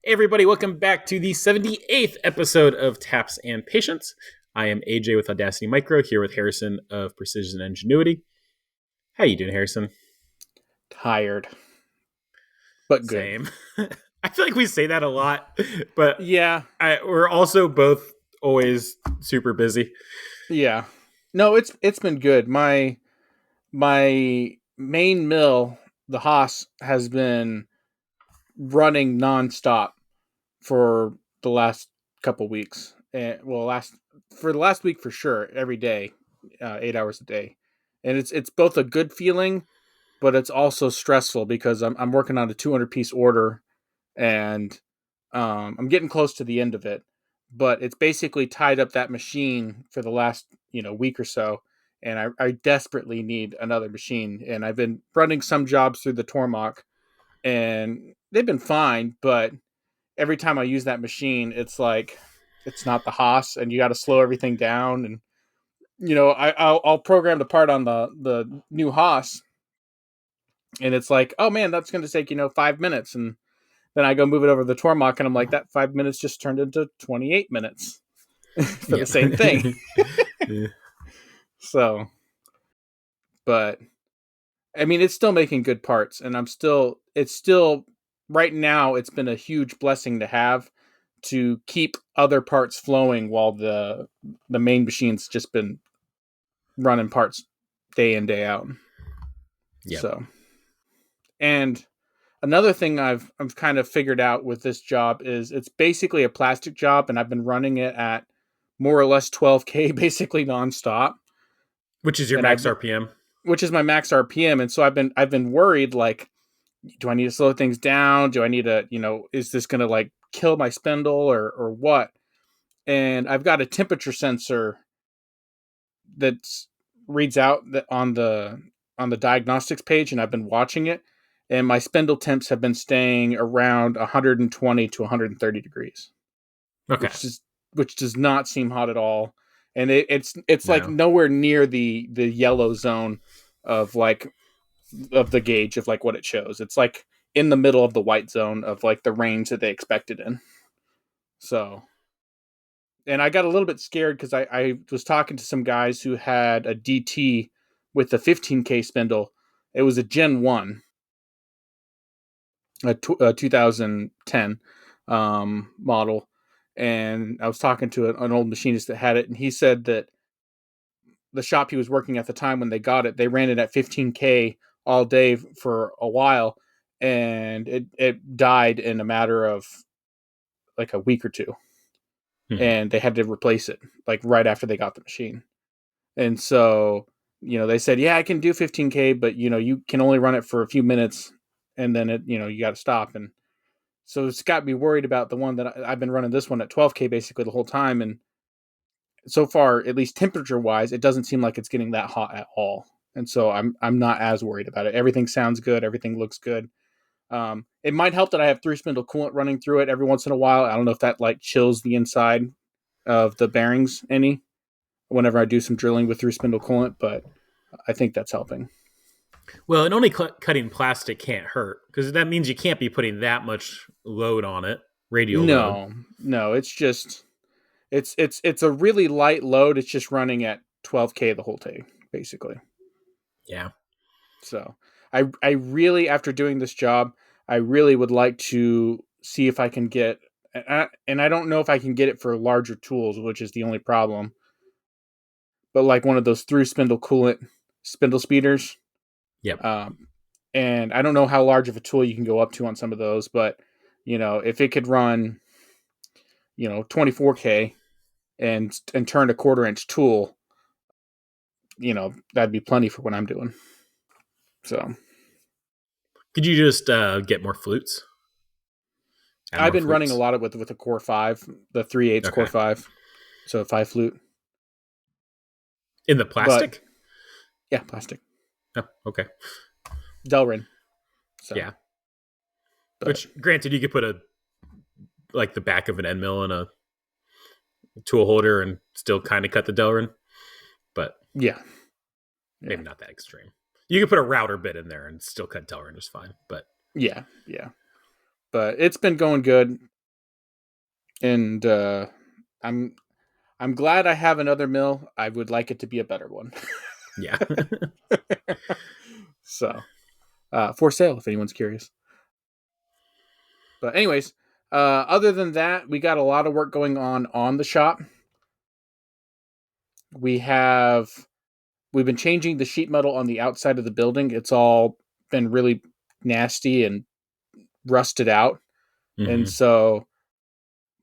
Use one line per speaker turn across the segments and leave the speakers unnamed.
Hey everybody, welcome back to the 78th episode of Taps and Patience. I am AJ with Audacity Micro, here with Harrison of Precision Ingenuity. How you doing, Harrison?
Tired, but good.
Same. I feel like we say that a lot, but
Yeah,
we're also both always super busy.
yeah. No, it's been good. My main mill, the Haas, has been running nonstop for the last couple weeks. And last for the last week for sure, every day, 8 hours a day, and it's both a good feeling, but it's also stressful because I'm working on a 200-piece order, and I'm getting close to the end of it, but it's basically tied up that machine for the last week or so, and I desperately need another machine. And I've been running some jobs through the Tormach, and they've been fine, but every time I use that machine, it's like it's not the Haas, and you got to slow everything down. And I'll program the part on the new Haas, and it's like, oh man, that's going to take 5 minutes, and then I go move it over to the Tormach, and I'm like, that 5 minutes just turned into 28 minutes for the
Yeah.
same thing. So, but I mean, it's still making good parts, and it's still, right now, it's been a huge blessing to have to keep other parts flowing while the main machine's just been running parts day in, day out.
Yep.
So, and another thing I've kind of figured out with this job is it's basically a plastic job, and I've been running it at more or less 12K basically nonstop.
Which is your
And
max RPM?
which is my max RPM. And so I've been worried, like, do I need to slow things down? Do I need to, is this gonna like kill my spindle or what? And I've got a temperature sensor that reads out that on the diagnostics page, and I've been watching it, and my spindle temps have been staying around 120 to 130 degrees,
Okay.
which does not seem hot at all, and it's like
No.
nowhere near the yellow zone of like of the gauge of like what it shows. It's like in the middle of the white zone of like the range that they expected in. So, and I got a little bit scared because I was talking to some guys who had a DT with the 15K spindle. It was a Gen 1, a 2010 model. And I was talking to an old machinist that had it, and he said that the shop he was working at the time when they got it, they ran it at 15K all day for a while, and it died in a matter of like a week or two,
Mhm.
and they had to replace it like right after they got the machine. And so, they said, yeah, I can do 15K, but you can only run it for a few minutes, and then you got to stop. And so it's got me worried about the one that I've been running, this one at 12K basically the whole time. And so far, at least temperature wise, it doesn't seem like it's getting that hot at all. And so I'm not as worried about it. Everything sounds good. Everything looks good. It might help that I have 3-spindle coolant running through it every once in a while. I don't know if that like chills the inside of the bearings any whenever I do some drilling with 3-spindle coolant, but I think that's helping.
Well, and only cutting plastic can't hurt because that means you can't be putting that much load on it, radial load.
No, it's just it's a really light load. It's just running at 12K the whole day, basically.
Yeah.
So I really, after doing this job, I really would like to see if I can get, and I don't know if I can get it for larger tools, which is the only problem. But like one of those through spindle coolant spindle speeders.
Yep.
Um, and I don't know how large of a tool you can go up to on some of those, but if it could run, 24K and turn a 1/4 inch tool, that'd be plenty for what I'm doing. So
Could you just get more flutes? Add
I've
more
been running a
flutes?
lot with a Core 5, the 3/8 Core
Okay.
5, so a 5 flute.
In the
But
plastic?
yeah, plastic
Oh, okay.
Delrin. So,
Yeah.
but
Which, granted, you could put the back of an end mill in a tool holder and still kind of cut the Delrin, but
yeah, yeah,
maybe not that extreme. You could put a router bit in there and still cut Delrin just fine. But
yeah. But it's been going good. and I'm I'm glad I have another mill. I would like it to be a better one.
Yeah.
So, for sale if anyone's curious. But anyways, other than that, we got a lot of work going on the shop. We have we've been changing the sheet metal on the outside of the building. It's all been really nasty and rusted out. And
Hmm.
so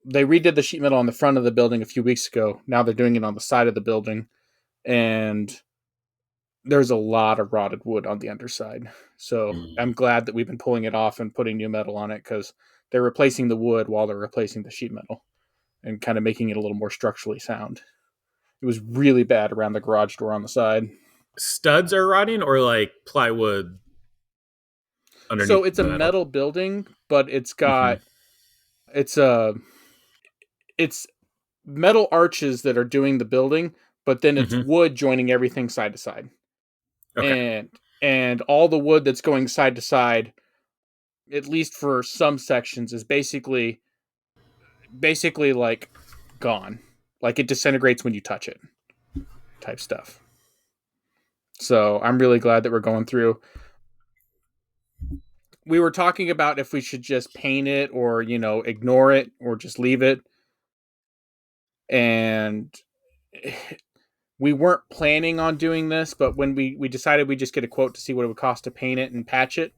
they redid the sheet metal on the front of the building a few weeks ago. Now they're doing it on the side of the building. And there's a lot of rotted wood on the underside. So I'm glad that we've been pulling it off and putting new metal on it because they're replacing the wood while they're replacing the sheet metal and kind of making it a little more structurally sound. It was really bad around the garage door on the side.
Studs are rotting, or like plywood underneath
So it's a
the metal?
metal building, but
Hmm.
it's a it's metal arches that are doing the building, but then it's
Hmm.
wood joining everything side to side.
Okay.
And all the wood that's going side to side, at least for some sections, is basically like gone. Like it disintegrates when you touch it, type stuff. So I'm really glad that we're going through. We were talking about if we should just paint it or, ignore it or just leave it. And we weren't planning on doing this, but when we decided we just get a quote to see what it would cost to paint it and patch it,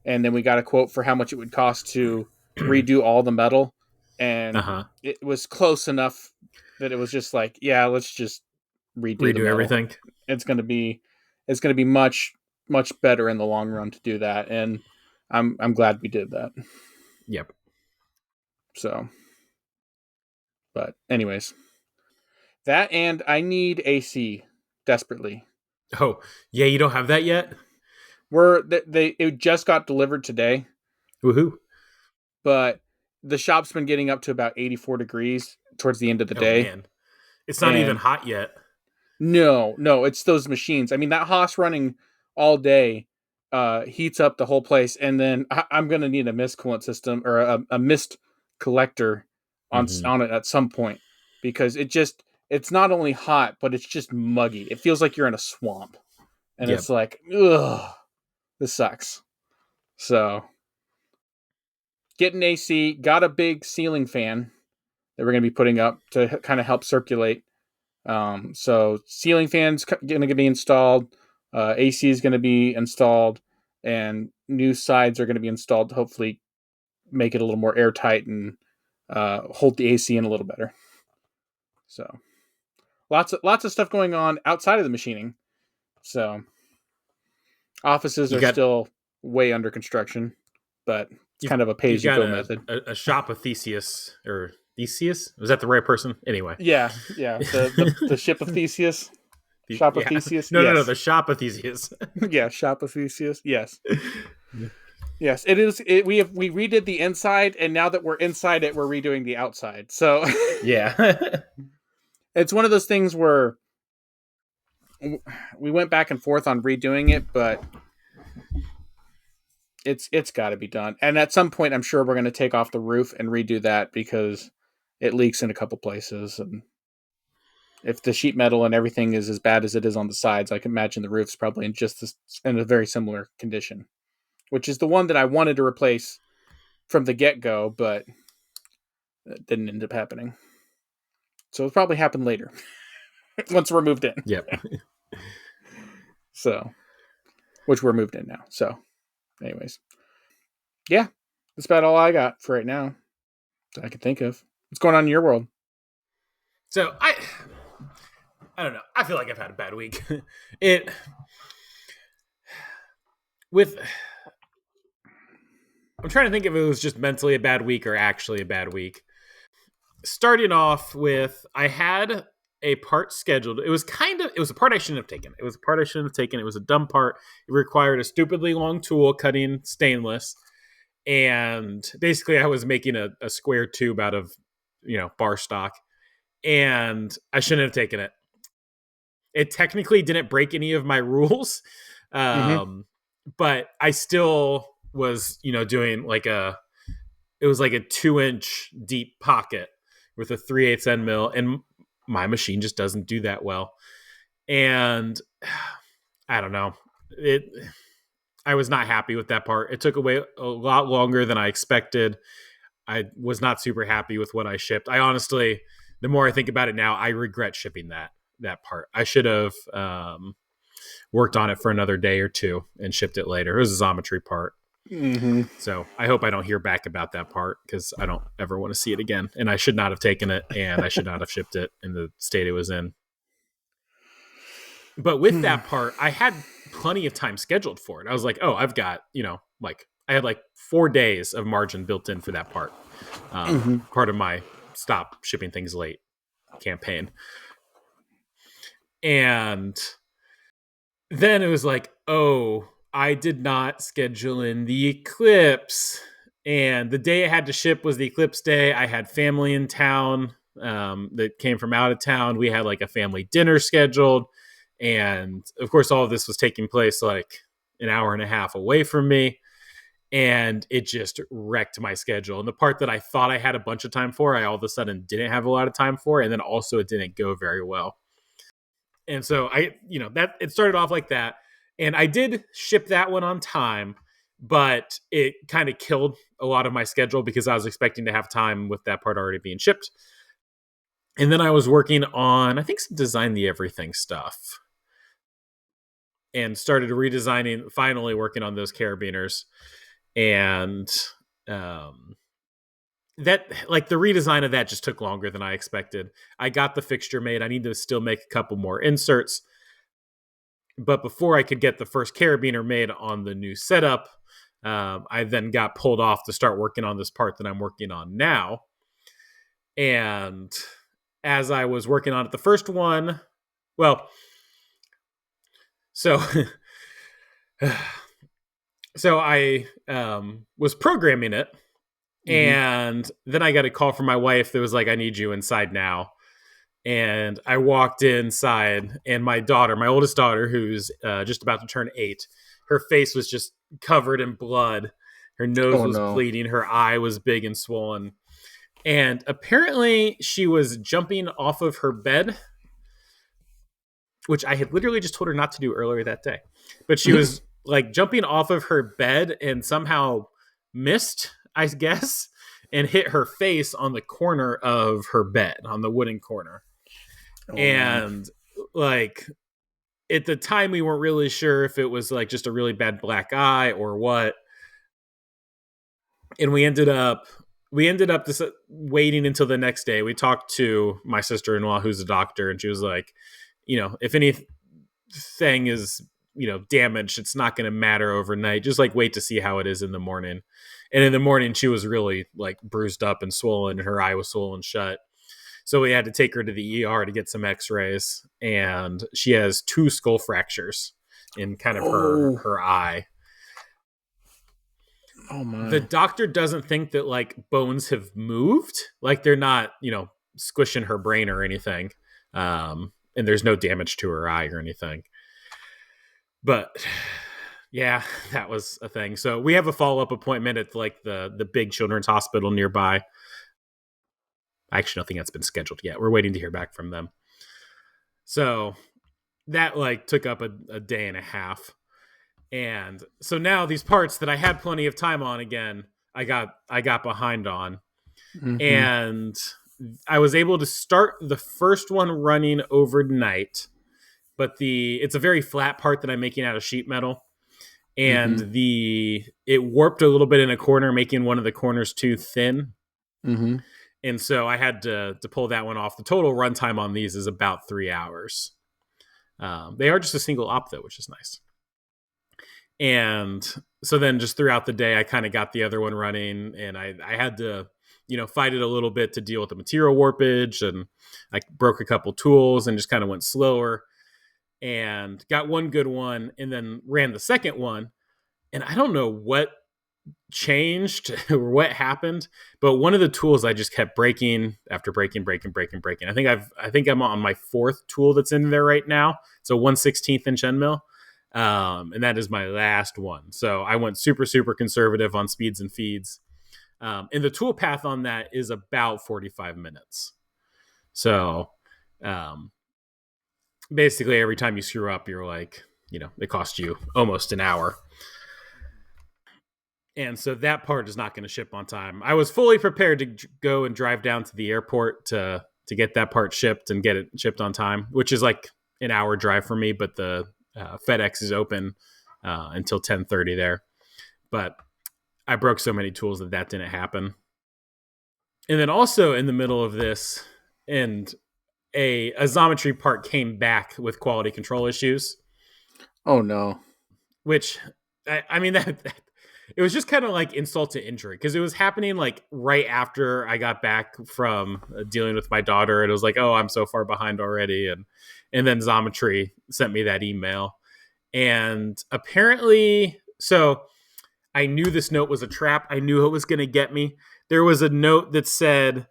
and then we got a quote for how much it would cost to redo all the metal,
Uh
and
huh.
it was close enough that it was just like, yeah, let's just redo the
Redo
metal.
everything.
It's gonna be much better in the long run to do that, and I'm glad we did that.
Yep.
So, but anyways, that and I need AC desperately.
Oh, yeah. You don't have that yet.
It just got delivered today,
Woohoo!
but the shop's been getting up to about 84 degrees towards the end of the
Oh
day.
man, it's not even
And
hot yet.
no, it's those machines. I mean, that Haas running all day heats up the whole place. And then I'm going to need a mist coolant system or a mist collector
Hmm.
on it at some point because it's not only hot, but it's just muggy. It feels like you're in a swamp. And
Yep.
it's like, ugh, this sucks. So getting AC, got a big ceiling fan that we're going to be putting up to kind of help circulate. So ceiling fans going to be installed, AC is going to be installed, and new sides are going to be installed to hopefully make it a little more airtight and hold the AC in a little better. So lots of stuff going on outside of the machining. So offices
You
are
got
still way under construction, but it's
you've
kind of a pay
you've
as you
got
go
a,
method.
a, a shop of Theseus, or Theseus. Was that the right person? Anyway.
Yeah. The ship of Theseus, shop of
Yeah.
Theseus.
No.
Yes,
The shop of Theseus.
yeah, shop of Theseus. Yes. Yes, it is. We redid the inside, and now that we're inside it, we're redoing the outside. So
Yeah.
it's one of those things where we went back and forth on redoing it, but it's got to be done. And at some point, I'm sure we're going to take off the roof and redo that because it leaks in a couple places. And if the sheet metal and everything is as bad as it is on the sides, I can imagine the roof's probably in a very similar condition, which is the one that I wanted to replace from the get go, but it didn't end up happening. So it'll probably happen later once we're moved in.
Yep.
So, which we're moved in now. So, anyways, yeah, that's about all I got for right now that I can think of. What's going on in your world?
So I don't know. I feel like I've had a bad week. It with I'm trying to think if it was just mentally a bad week or actually a bad week. Starting off with, I had a part scheduled. It was a part I shouldn't have taken. It was a part I shouldn't have taken. It was a dumb part. It required a stupidly long tool cutting stainless. And basically I was making a square tube out of, bar stock. And I shouldn't have taken it. It technically didn't break any of my rules.
Mm-hmm.
Um, but I still was, doing like it was like a 2-inch deep pocket with a 3/8 end mill, and my machine just doesn't do that well. And I don't know. I was not happy with that part. It took away a lot longer than I expected. I was not super happy with what I shipped. I honestly, the more I think about it now, I regret shipping that part. I should have worked on it for another day or two and shipped it later. It was a Xometry part.
Mm-hmm.
So I hope I don't hear back about that part, because I don't ever want to see it again. And I should not have taken it, and I should not have shipped it in the state it was in. But with that part, I had plenty of time scheduled for it. I was like, oh, I've got, I had like 4 days of margin built in for that part. Part of my stop shipping things late campaign. And then it was like, oh, I did not schedule in the eclipse. And the day I had to ship was the eclipse day. I had family in town that came from out of town. We had like a family dinner scheduled. And of course, all of this was taking place like an hour and a half away from me. And it just wrecked my schedule. And the part that I thought I had a bunch of time for, I all of a sudden didn't have a lot of time for. And then also it didn't go very well. And so that it started off like that. And I did ship that one on time, but it kind of killed a lot of my schedule because I was expecting to have time with that part already being shipped. And then I was working on, I think, some Design the Everything stuff. And started redesigning, finally working on those carabiners. And that, like, the redesign of that just took longer than I expected. I got the fixture made. I need to still make a couple more inserts. But before I could get the first carabiner made on the new setup, I then got pulled off to start working on this part that I'm working on now. And as I was working on it, the first one, so I was programming it, and then I got a call from my wife that was like, I need you inside now. And I walked inside, and my oldest daughter, who's just about to turn 8, her face was just covered in blood. Her nose was bleeding. Her eye was big and swollen. And apparently she was jumping off of her bed, which I had literally just told her not to do earlier that day. But she was like jumping off of her bed and somehow missed, I guess, and hit her face on the corner of her bed, on the wooden corner. And like, at the time we weren't really sure if it was like just a really bad black eye or what. And we ended up waiting until the next day. We talked to my sister-in-law, who's a doctor, and she was like, if anything is, damaged, it's not going to matter overnight. Just like wait to see how it is in the morning. And in the morning, she was really like bruised up and swollen, and her eye was swollen shut. So we had to take her to the ER to get some x-rays, and she has 2 skull fractures in kind of her eye.
Oh my.
The doctor doesn't think that like bones have moved, like they're not, squishing her brain or anything. And there's no damage to her eye or anything. But yeah, that was a thing. So we have a follow-up appointment at like the big children's hospital nearby. I actually don't think that's been scheduled yet. We're waiting to hear back from them. So that like took up a day and a half. And so now these parts that I had plenty of time on again, I got behind on. And I was able to start the first one running overnight, but it's a very flat part that I'm making out of sheet metal. And it warped a little bit in a corner, making one of the corners too thin. And so I had to pull that one off. The total runtime on these is about 3 hours. They are just a single op, though, which is nice. And so then just throughout the day, I kind of got the other one running, and I had to, fight it a little bit to deal with the material warpage, and I broke a couple tools and just kind of went slower and got one good one, and then ran the second one. And I don't know what changed or what happened, but one of the tools I just kept breaking after breaking. I think I'm on my 4th tool that's in there right now. So 1/16 inch end mill. And that is my last one. So I went super, super conservative on speeds and feeds. And the tool path on that is about 45 minutes. So basically every time you screw up, you're like, it costs you almost an hour. And so that part is not going to ship on time. I was fully prepared to go and drive down to the airport to get that part shipped and get it shipped on time, which is like an hour drive for me, but the FedEx is open until 10:30 there. But I broke so many tools that didn't happen. And then also in the middle of this, and a Xometry part came back with quality control issues.
Oh no.
Which, I mean, that it was just kind of like insult to injury, because it was happening like right after I got back from dealing with my daughter. And it was like, oh, I'm so far behind already. And then Xometry sent me that email. And apparently, so I knew this note was a trap. I knew it was going to get me. There was a note that said,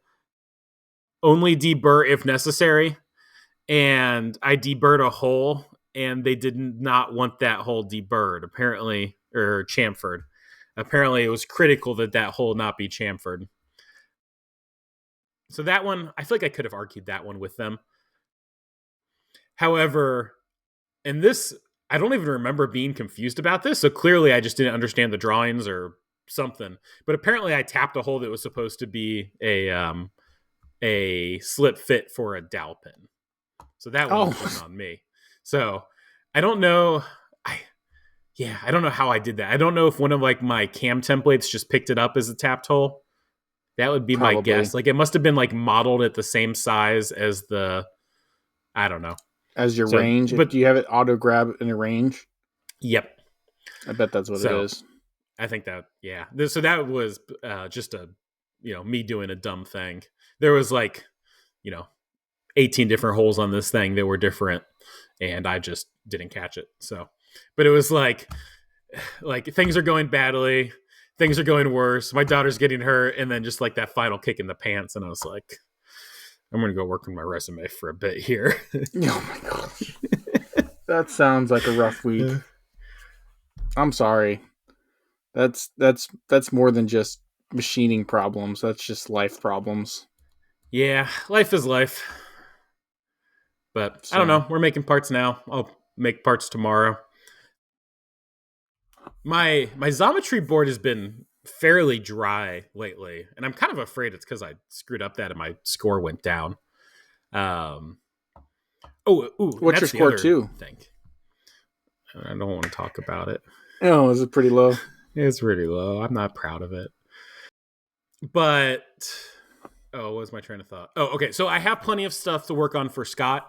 only deburr if necessary. And I deburred a hole, and they did not want that hole deburred, apparently, or chamfered. Apparently, it was critical that hole not be chamfered. So that one, I feel like I could have argued that one with them. However, and this, I don't even remember being confused about this. So clearly, I just didn't understand the drawings or something. But apparently, I tapped a hole that was supposed to be a slip fit for a dowel pin. So that one was on me. So I don't know. I don't know how I did that. I don't know if one of like my cam templates just picked it up as a tapped hole. That would be my guess. Like it must have been like modeled at the same size as I don't know.
As your range. But do you have it auto grab in a range?
Yep.
I bet that's what it is.
I think that, yeah. So that was just me doing a dumb thing. There was like, 18 different holes on this thing that were different, and I just didn't catch it. So, but it was like things are going badly, things are going worse. My daughter's getting hurt, and then just like that final kick in the pants, and I was like, I'm going to go work on my resume for a bit here.
Oh my gosh. That sounds like a rough week. I'm sorry. That's more than just machining problems. That's just life problems.
Yeah, life is life. But I don't know. We're making parts now. I'll make parts tomorrow. My Xometry board has been fairly dry lately, and I'm kind of afraid it's because I screwed up that and my score went down.
What's your score too?
Thing. I don't want to talk about it.
Oh, is it pretty low?
It's pretty low. I'm not proud of it. But what was my train of thought? Oh, okay. So I have plenty of stuff to work on for Scott.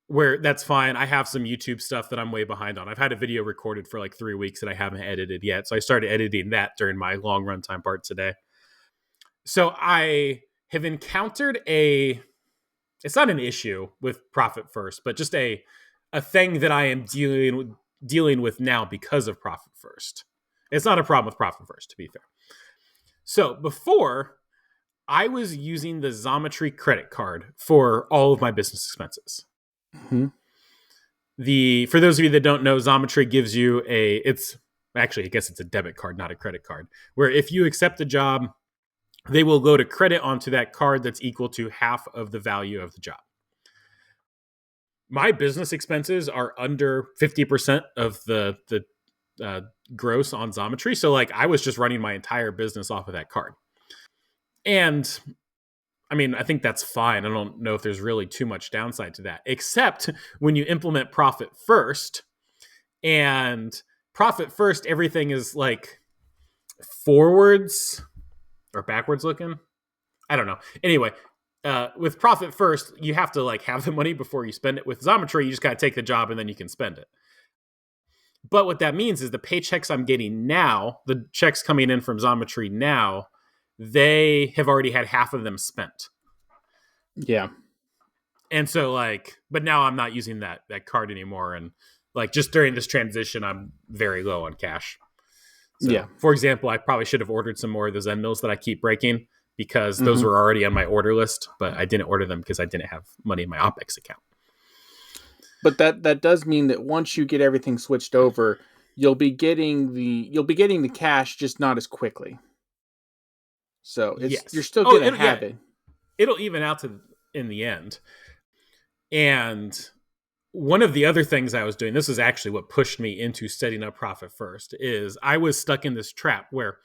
Where that's fine. I have some YouTube stuff that I'm way behind on. I've had a video recorded for like 3 weeks that I haven't edited yet. So I started editing that during my long runtime part today. So I have encountered it's not an issue with Profit First, but just a thing that I am dealing with now because of Profit First. It's not a problem with Profit First, to be fair. So before, I was using the Xometry credit card for all of my business expenses.
Mm-hmm.
For those of you that don't know, Xometry gives you I guess it's a debit card, not a credit card, where if you accept a job, they will load a credit onto that card that's equal to half of the value of the job. My business expenses are under 50% of the gross on Xometry. So like I was just running my entire business off of that card. And I mean, I think that's fine. I don't know if there's really too much downside to that, except when you implement Profit First. And Profit First, everything is like forwards or backwards looking. I don't know. Anyway, with Profit First, you have to like have the money before you spend it. With Xometry, you just gotta take the job and then you can spend it. But what that means is the paychecks I'm getting now, the checks coming in from Xometry now, they have already had half of them spent.
Yeah.
And so like, but now I'm not using that card anymore. And like just during this transition, I'm very low on cash. So,
yeah.
For example, I probably should have ordered some more of those end mills that I keep breaking because those were already on my order list, but I didn't order them because I didn't have money in my OpEx account.
But that does mean that once you get everything switched over, you'll be getting the cash, just not as quickly. So you're
Yes.
still
Oh,
gonna have it.
it'll even out in the end. And one of the other things I was doing, this is actually what pushed me into setting up Profit First, is I was stuck in this trap where,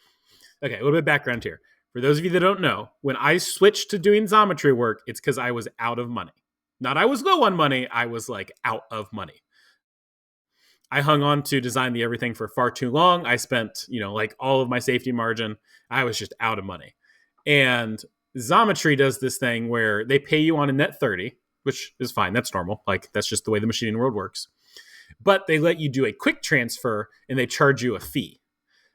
okay, a little bit of background here. For those of you that don't know, when I switched to doing Xometry work, it's because I was out of money. Not I was low on money, I was like out of money. I hung on to design the everything for far too long. I spent, like all of my safety margin. I was just out of money. And Xometry does this thing where they pay you on a net 30, which is fine. That's normal. Like, that's just the way the machining world works. But they let you do a quick transfer and they charge you a fee.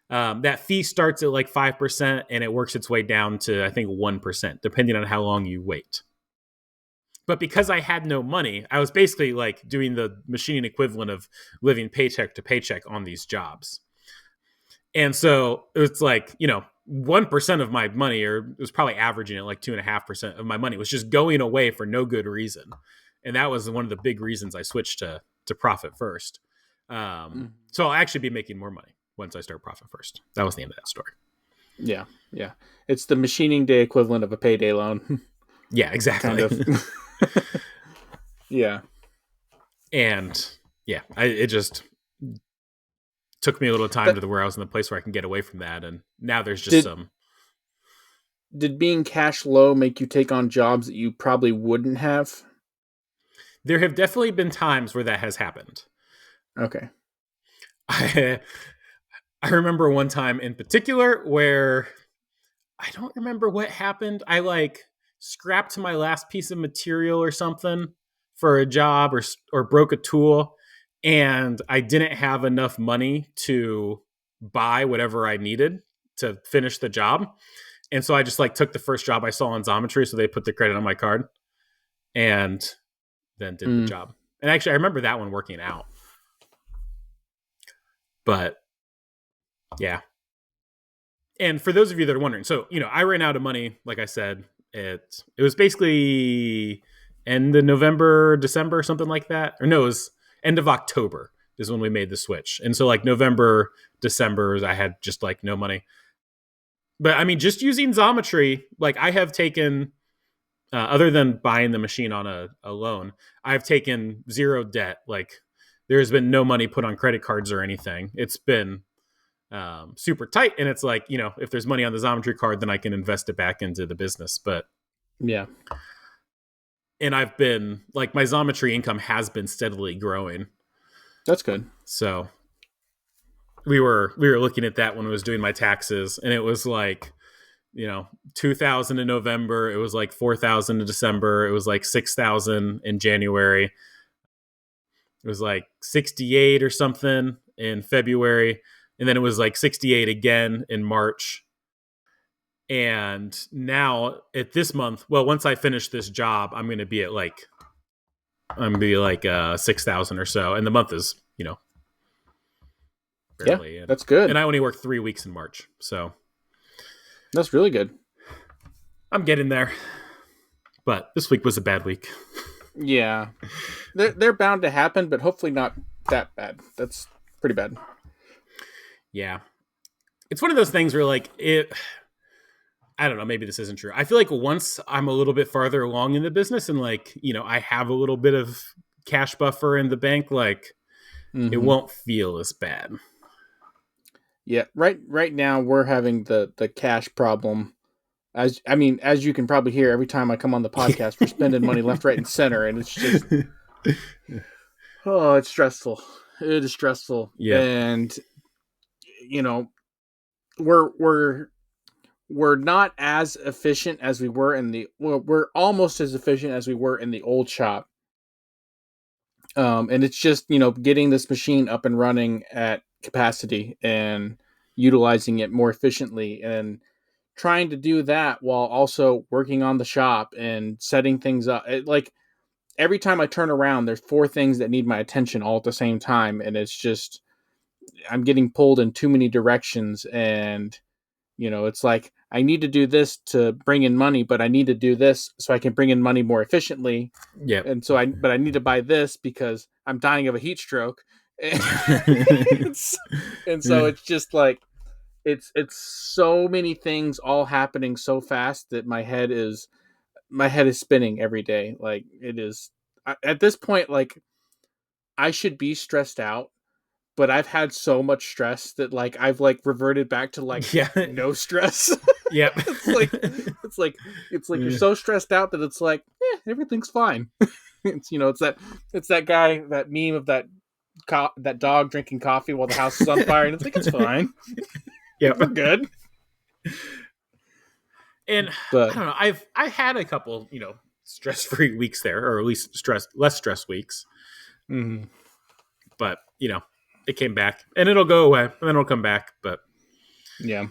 That fee starts at like 5% and it works its way down to, I think, 1%, depending on how long you wait. But because I had no money, I was basically like doing the machining equivalent of living paycheck to paycheck on these jobs. And so it's like, 1% of my money, or it was probably averaging at like 2.5% of my money, was just going away for no good reason. And that was one of the big reasons I switched to Profit First. So I'll actually be making more money once I start Profit First. That was the end of that story.
Yeah. Yeah. It's the machining day equivalent of a payday loan.
Yeah, exactly.
Kind of. Yeah.
And yeah, it just took me a little time to where I was in the place where I can get away from that. And now there's just
Did being cash low make you take on jobs that you probably wouldn't have?
There have definitely been times where that has happened.
Okay.
I remember one time in particular where I don't remember what happened. I like scrapped my last piece of material or something for a job, or broke a tool, and I didn't have enough money to buy whatever I needed to finish the job. And so I just like took the first job I saw on Xometry, so they put the credit on my card and then did the job. And actually, I remember that one working out. But yeah. And for those of you that are wondering, so, I ran out of money, like I said. It was basically end of November, December, something like that. Or no, it was end of October is when we made the switch. And so like November, December, I had just like no money. But I mean, just using Xometry, like I have taken, other than buying the machine on a loan, I've taken zero debt. Like there's been no money put on credit cards or anything. It's been super tight. And it's like, if there's money on the Xometry card, then I can invest it back into the business. But
yeah.
And I've been like, my Xometry income has been steadily growing.
That's good.
So we were looking at that when I was doing my taxes, and it was like, 2,000 in November. It was like 4,000 in December. It was like 6,000 in January. It was like 68 or something in February. And then it was like 68 again in March. And now at this month, well, once I finish this job, I'm going to be at like 6,000 or so. And the month is, barely.
Yeah, that's good.
And I only work 3 weeks in March. So
that's really good.
I'm getting there. But this week was a bad week.
Yeah. They're bound to happen, but hopefully not that bad. That's pretty bad.
Yeah. It's one of those things where like I don't know, maybe this isn't true. I feel like once I'm a little bit farther along in the business and like, I have a little bit of cash buffer in the bank, like it won't feel as bad.
Yeah. Right now we're having the cash problem. As you can probably hear, every time I come on the podcast, we're spending money left, right, and center, and it's just, it's stressful. It is stressful.
Yeah.
And we're not as efficient as we were we're almost as efficient as we were in the old shop. And it's just, getting this machine up and running at capacity and utilizing it more efficiently, and trying to do that while also working on the shop and setting things up. Like every time I turn around, there's 4 things that need my attention all at the same time. And it's just, I'm getting pulled in too many directions. And, it's like, I need to do this to bring in money, but I need to do this so I can bring in money more efficiently.
Yeah.
And so I need to buy this because I'm dying of a heat stroke. It's- and so it's just like it's so many things all happening so fast that my head is spinning every day. Like it is at this point, like I should be stressed out, but I've had so much stress that like I've like reverted back to like
Yeah.
no stress.
Yep.
it's like it's like it's like you're so stressed out that it's like everything's fine. It's that guy, that meme of that dog drinking coffee while the house is on fire, and it's like it's fine. Like
Yep.
we're good.
And I
But
don't know. I had a couple, stress-free weeks there, or at least less stress weeks.
mhm,
But it came back, and it'll go away, and then it'll come back. But
yeah,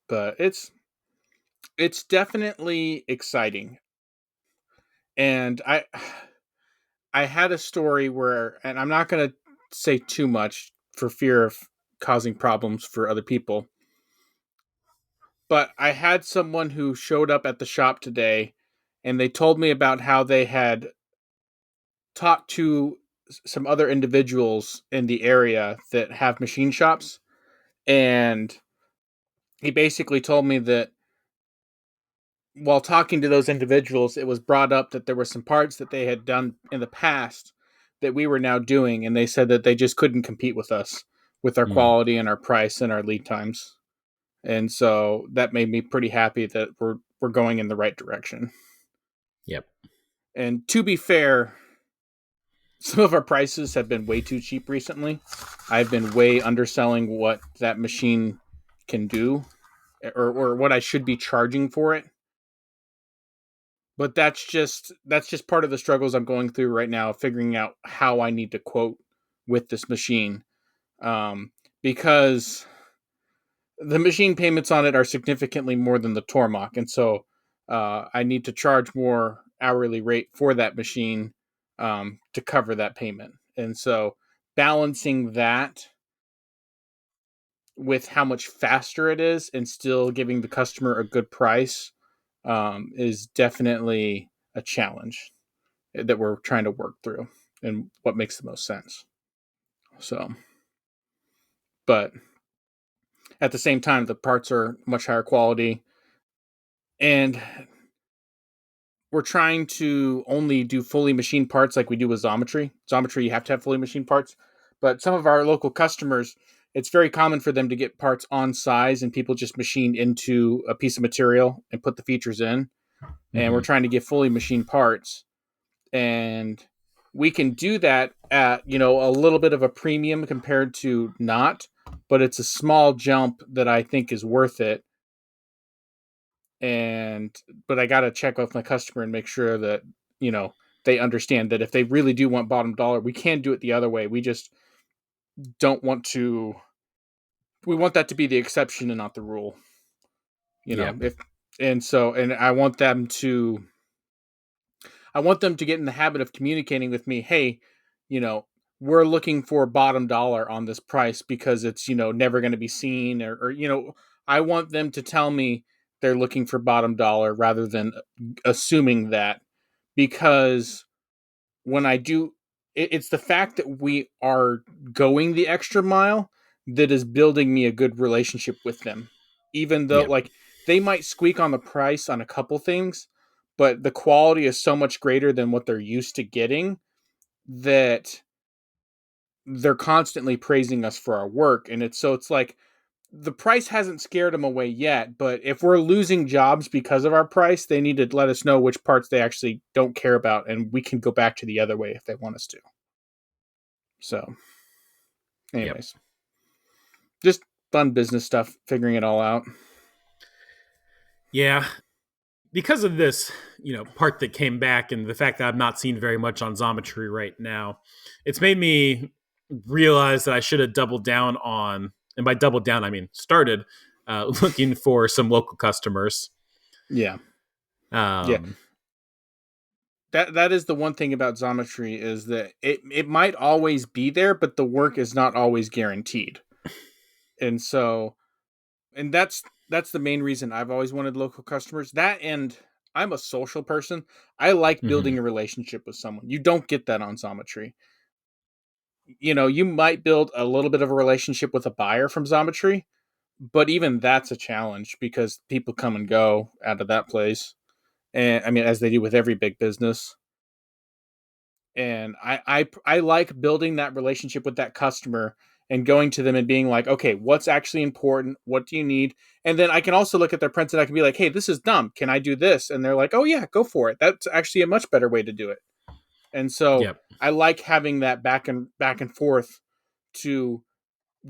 but it's definitely exciting. And I had a story where, and I'm not going to say too much for fear of causing problems for other people, but I had someone who showed up at the shop today, and they told me about how they had talked to some other individuals in the area that have machine shops. And he basically told me that while talking to those individuals, it was brought up that there were some parts that they had done in the past that we were now doing, and they said that they just couldn't compete with us with our
mm,
quality and our price and our lead times. And so that made me pretty happy that we're going in the right direction.
yep,
And to be fair, some of our prices have been way too cheap recently. I've been way underselling what that machine can do, or what I should be charging for it. But that's just part of the struggles I'm going through right now, figuring out how I need to quote with this machine, because the machine payments on it are significantly more than the Tormach, and so I need to charge more hourly rate for that machine to cover that payment. And so balancing that with how much faster it is and still giving the customer a good price is definitely a challenge that we're trying to work through, and what makes the most sense. So, but at the same time, the parts are much higher quality, and we're trying to only do fully machined parts like we do with Xometry. Xometry, you have to have fully machined parts, but some of our local customers, it's very common for them to get parts on size and people just machine into a piece of material and put the features in. And we're
mm-hmm.
trying to get fully machined parts, and we can do that at a little bit of a premium compared to not, but it's a small jump that I think is worth it. And but I got to check with my customer and make sure that they understand that if they really do want bottom dollar, we can do it the other way. We just don't want to. We want that to be the exception and not the rule.
Yep,
If and so and I want them to get in the habit of communicating with me. Hey, you know, we're looking for bottom dollar on this price because it's never going to be seen, or I want them to tell me they're looking for bottom dollar rather than assuming that, because when I do, it's the fact that we are going the extra mile that is building me a good relationship with them. Even though,
yep,
like, they might squeak on the price on a couple things, but the quality is so much greater than what they're used to getting that they're constantly praising us for our work. And it's like the price hasn't scared them away yet, but if we're losing jobs because of our price, they need to let us know which parts they actually don't care about, and we can go back to the other way if they want us to. So,
yep.
anyways, just fun business stuff, figuring it all out.
Yeah, because of this, part that came back, and the fact that I've not seen very much on Xometry right now, it's made me realize that I should have doubled down on, and by doubled down I mean started looking for some local customers.
Yeah, yeah.
Um,
That is the one thing about Xometry, is that it might always be there, but the work is not always guaranteed. And so, and that's the main reason I've always wanted local customers. That, and I'm a social person. I like
mhm.
building a relationship with someone. You don't get that on Xometry. You might build a little bit of a relationship with a buyer from Xometry, but even that's a challenge because people come and go out of that place. And I mean, as they do with every big business. And I like building that relationship with that customer and going to them and being like, okay, what's actually important? What do you need? And then I can also look at their prints and I can be like, hey, this is dumb. Can I do this? And they're like, oh yeah, go for it. That's actually a much better way to do it. And so
Yep.
I like having that back and forth to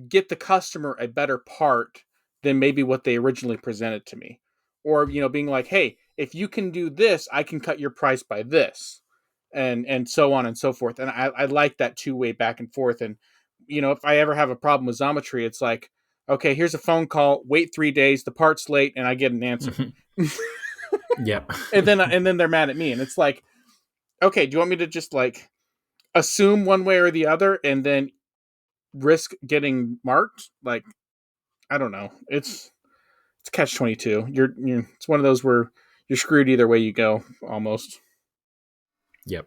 get the customer a better part than maybe what they originally presented to me. Or, being like, hey, if you can do this, I can cut your price by this. And so on and so forth. And I like that two-way back and forth. And, if I ever have a problem with Xometry, it's like, okay, here's a phone call, wait 3 days, the part's late, and I get an answer.
Yep.
and then they're mad at me. And it's like, okay, do you want me to just like assume one way or the other and then risk getting marked? Like, I don't know. It's catch 22. It's one of those where you're screwed either way you go, almost.
Yep.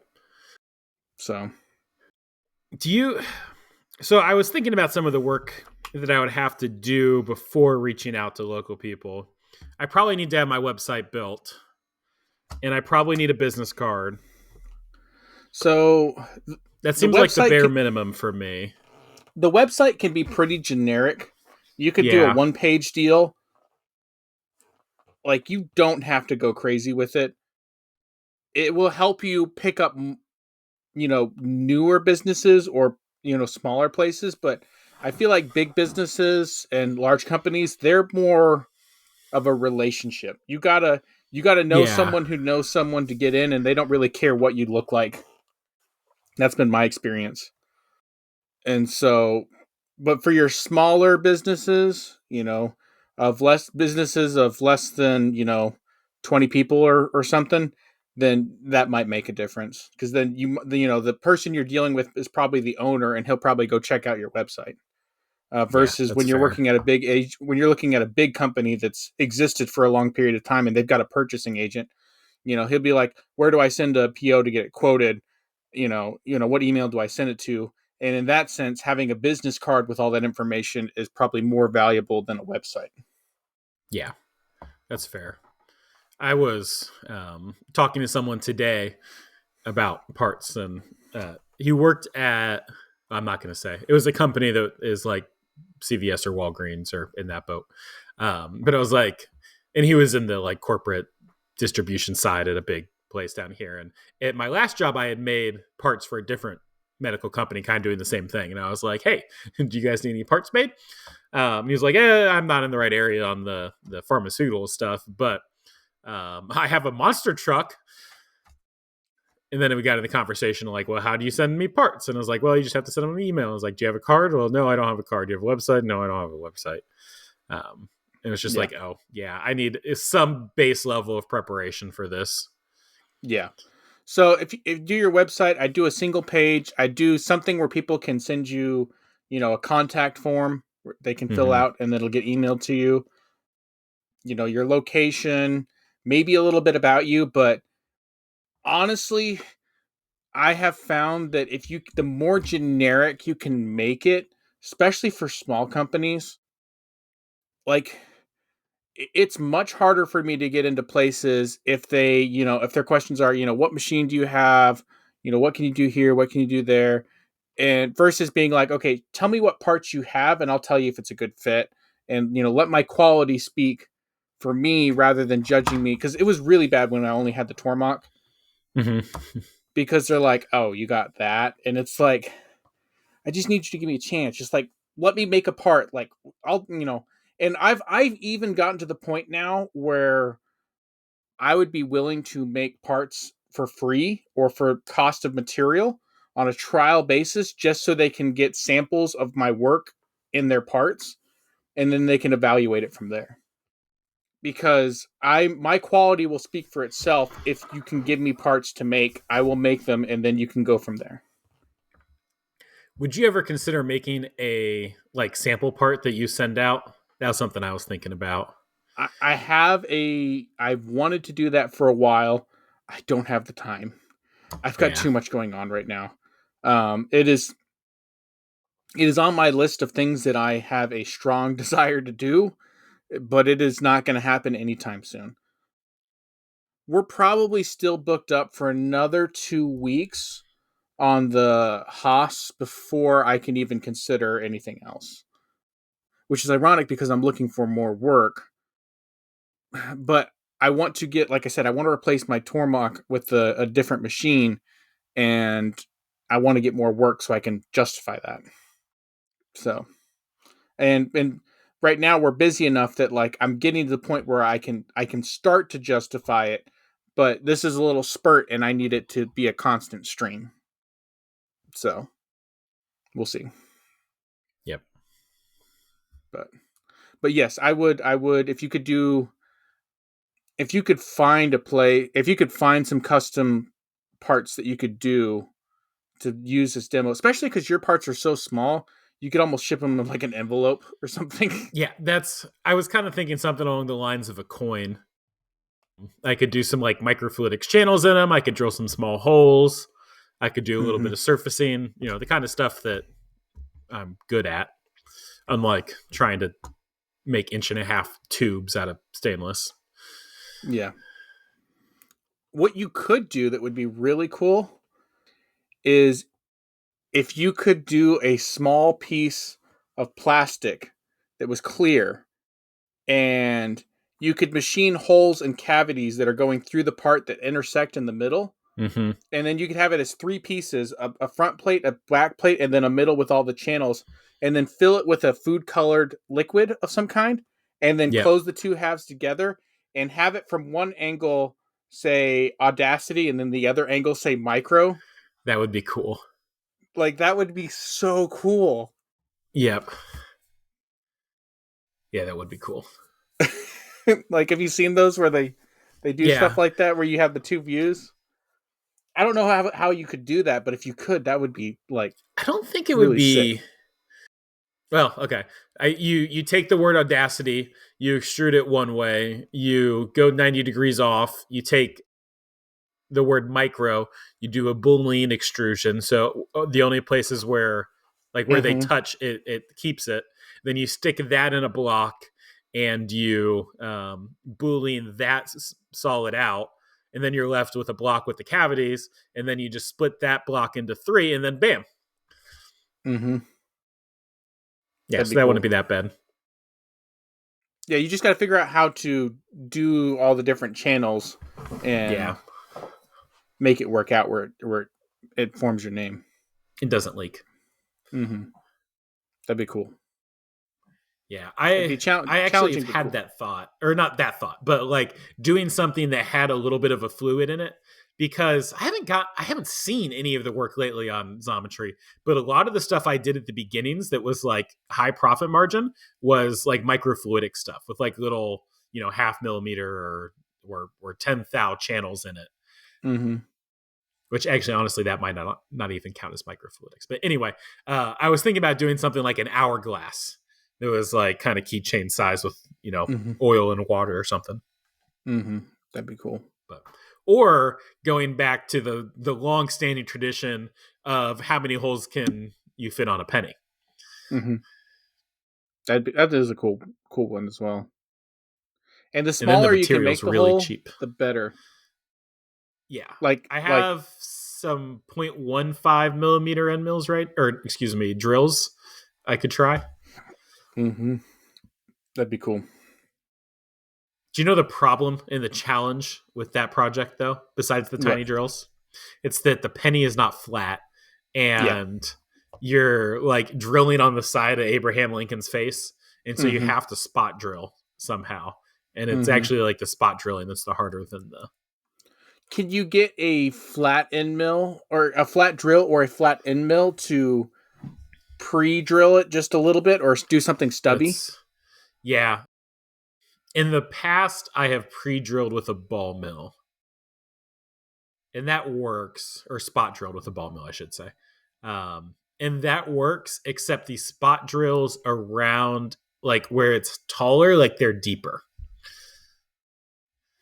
So
Do you? So I was thinking about some of the work that I would have to do before reaching out to local people. I probably need to have my website built, and I probably need a business card.
so
That
the
seems like the bare
can,
minimum for me.
the website can be pretty generic. You could do a
Yeah.
one-page deal. Like, you don't have to go crazy with it. It will help you pick up, newer businesses or, smaller places, but I feel like big businesses and large companies, they're more of a relationship. You gotta know
Yeah.
someone who knows someone to get in, and they don't really care what you look like. That's been my experience. And so, but for your smaller businesses, of less than 20 people or something, then that might make a difference because then the person you're dealing with is probably the owner, and he'll probably go check out your website.
Yeah.
Versus
That's
when you're
fair.
working at when you're looking at a big company that's existed for a long period of time and they've got a purchasing agent, he'll be like, where do I send a PO to get it quoted? What email do I send it to? And in that sense, having a business card with all that information is probably more valuable than a website.
Yeah. That's fair. I was talking to someone today about parts, and he worked at. I'm not going to say it was a company that is like CVS or Walgreens or in that boat. But I was like, and he was in the like corporate distribution side at a big place down here. And at my last job, I had made parts for a different medical company, kind of doing the same thing. And I was like, hey, do you guys need any parts made? He was like, I'm not in the right area on the pharmaceutical stuff, but I have a monster truck. And then we got in the conversation like, well, how do you send me parts? And I was like, well, you just have to send them an email. I was like, do you have a card? Well, no, I don't have a card. Do you have a website? No, I don't have a website. It was just
Yeah.
like, oh, yeah, I need some base level of preparation for this.
Yeah. So if you do your website, I do a single page. I do something where people can send you, a contact form where they can fill
Mm-hmm.
out and it'll get emailed to you. Your location, maybe a little bit about you, but honestly, I have found that the more generic you can make it, especially for small companies, like it's much harder for me to get into places if if their questions are, what machine do you have? What can you do here? What can you do there? And versus being like, okay, tell me what parts you have and I'll tell you if it's a good fit. And, let my quality speak for me rather than judging me. Cause it was really bad when I only had the Tormach
Mm-hmm.
because they're like, oh, you got that. And it's like, I just need you to give me a chance. Just like, let me make a part. Like, and I've even gotten to the point now where I would be willing to make parts for free or for cost of material on a trial basis just so they can get samples of my work in their parts and then they can evaluate it from there. Because my quality will speak for itself. If you can give me parts to make, I will make them and then you can go from there.
Would you ever consider making a like sample part that you send out? That was something I was thinking about.
I've wanted to do that for a while. I don't have the time. I've got
Yeah.
too much going on right now. It is. It is on my list of things that I have a strong desire to do, but it is not going to happen anytime soon. We're probably still booked up for another 2 weeks on the Haas before I can even consider anything else. Which is ironic because I'm looking for more work. But I want to get, like I said, I want to replace my Tormach with a different machine, and I want to get more work so I can justify that. So, and right now we're busy enough that like I'm getting to the point where I can start to justify it, but this is a little spurt and I need it to be a constant stream. So, we'll see.
Yep.
But yes, I would if you could find some custom parts that you could do to use this demo, especially because your parts are so small, you could almost ship them in like an envelope or something.
Yeah, I was kind of thinking something along the lines of a coin. I could do some like microfluidics channels in them. I could drill some small holes. I could do a little bit of surfacing, the kind of stuff that I'm good at, unlike trying to make 1.5-inch tubes out of stainless.
Yeah. What you could do that would be really cool is if you could do a small piece of plastic that was clear, and you could machine holes and cavities that are going through the part that intersect in the middle.
Mm-hmm.
And then you could have it as 3 pieces, a front plate, a back plate, and then a middle with all the channels, and then fill it with a food colored liquid of some kind, and then
Yep.
close the two halves together and have it from one angle say Audacity and then the other angle say Micro.
That would be cool.
Like that would be so cool.
Yep. Yeah, that would be cool.
Like, have you seen those where they do
Yeah.
stuff like that where you have the two views? I don't know how you could do that, but if you could, that would be like
I don't think it would
really sick.
be. Well, okay. You take the word Audacity, you extrude it one way, you go 90 degrees off, you take the word micro, you do a Boolean extrusion. So the only places where they
Mm-hmm.
touch it keeps it. Then you stick that in a block and you Boolean that solid out. And then you're left with a block with the cavities. And then you just split that block into 3 and then bam.
Mm-hmm.
Yeah,
That'd
so
be
that
cool.
wouldn't be that bad.
Yeah, you just got to figure out how to do all the different channels and
Yeah,
make it work out where it forms your name.
it doesn't leak.
Mm-hmm. That'd be cool.
Yeah,
It'd be
I actually have
challenging but
had
cool.
that thought, or not that thought, but like doing something that had a little bit of a fluid in it, because I haven't seen any of the work lately on Xometry, but a lot of the stuff I did at the beginnings that was like high profit margin was like microfluidic stuff with like little 0.5 millimeter or 10 thou channels in it.
Mm-hmm.
Which actually, honestly, that might not even count as microfluidics. But anyway, I was thinking about doing something like an hourglass. It was like kind of keychain size with
Mm-hmm.
oil and water or something.
Mm-hmm. That'd be cool.
But or going back to the long standing tradition of how many holes can you fit on a penny.
Mm-hmm. That is a cool one as well. And the
And then the
smaller you can
material's
make the
really
hole,
cheap.
the better.
Yeah.
Like
I have some 0.15 millimeter end mills, right? Or excuse me, drills I could try.
mm-hmm. That'd be cool.
Do you know the problem and the challenge with that project, though, besides the tiny
What?
drills? It's that the penny is not flat
Yeah.
and you're like drilling on the side of Abraham Lincoln's face. And so you
Mm-hmm.
have to spot drill somehow. And it's
Mm-hmm.
actually like the spot drilling that's the harder than the.
Can you get a flat end mill or a flat drill or a flat end mill to pre-drill it just a little bit or do something stubby?
That's. Yeah. In the past, I have pre drilled with a ball mill. And that works, or spot drilled with a ball mill, I should say. And that works, except the spot drills around like where it's taller, like they're deeper.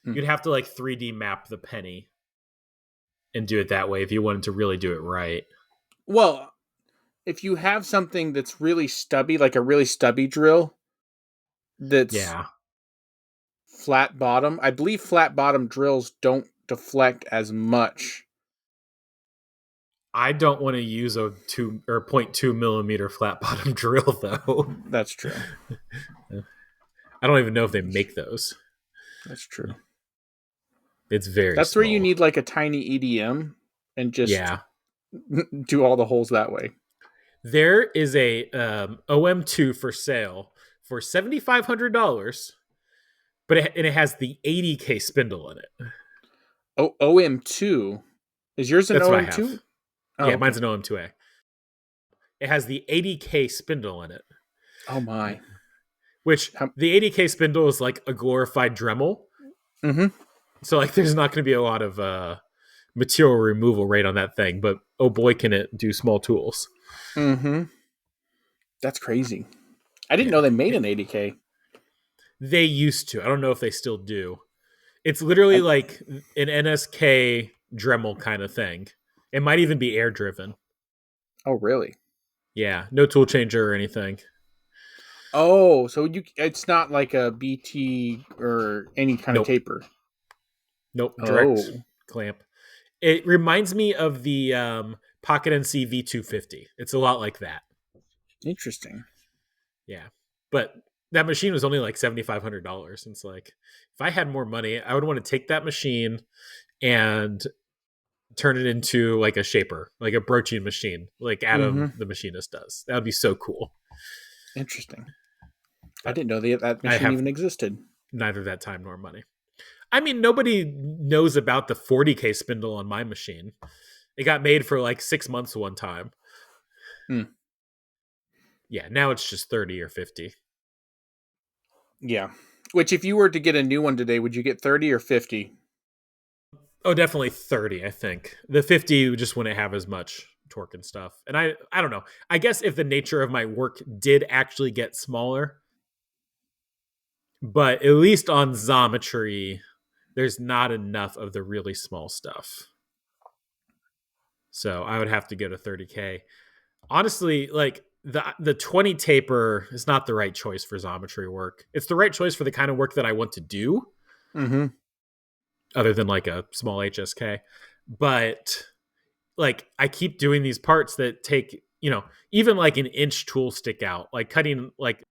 Hmm.
You'd have to like 3D map the penny and do it that way if you wanted to really do it right.
Well, if you have something that's really stubby, like a really stubby drill that's
Yeah.
flat bottom, I believe flat bottom drills don't deflect as much.
I don't want to use a 0.2 millimeter flat bottom drill though.
That's true.
I don't even know if they make those.
That's true.
It's very
That's where you
small.
need like a tiny EDM and just
Yeah.
do all the holes that way.
There is a OM2 for sale for $7,500, but it has the 80K spindle in it.
Oh, OM2. Is yours an
That's what I have.
OM2? Oh,
Yeah, mine's
okay.
an OM2A. It has the 80K spindle in it,
Oh my.
which the 80K spindle is like a glorified Dremel.
Mm-hmm.
So like there's not going to be a lot of material removal rate on that thing, but oh boy can it do small tools.
Mm-hmm. That's crazy. I didn't know
Yeah.
they made an 80K.
They used to. I don't know if they still do. It's literally
I,
like an NSK Dremel kind of thing. It might even be air driven.
oh, really?
Yeah, no tool changer or anything.
Oh, so it's not like a BT or any kind of
Nope.
taper.
Nope. Direct
Oh,
clamp. It reminds me of the Pocket NC V250. It's a lot like that.
interesting.
Yeah. But that machine was only like $7,500. It's like, if I had more money, I would want to take that machine and turn it into like a shaper, like a broaching machine, like
Mm-hmm.
Adam the machinist does. That would be so cool.
Interesting. I
But
didn't know that
I
machine
have
even existed.
neither that time nor money. I mean, nobody knows about the 40K spindle on my machine. It got made for like 6 months one time.
Hmm.
Yeah, now it's just 30 or 50.
Yeah. Which, if you were to get a new one today, would you get 30 or 50?
Oh, definitely 30, I think. The 50 just wouldn't have as much torque and stuff. And I don't know. I guess if the nature of my work did actually get smaller, but at least on Xometry, there's not enough of the really small stuff. So I would have to go to 30K. Honestly, like the 20 taper is not the right choice for Xometry work. It's the right choice for the kind of work that I want to do,
Mm-hmm.
other than like a small HSK. But like I keep doing these parts that take, even like an inch tool stick out. Like cutting, like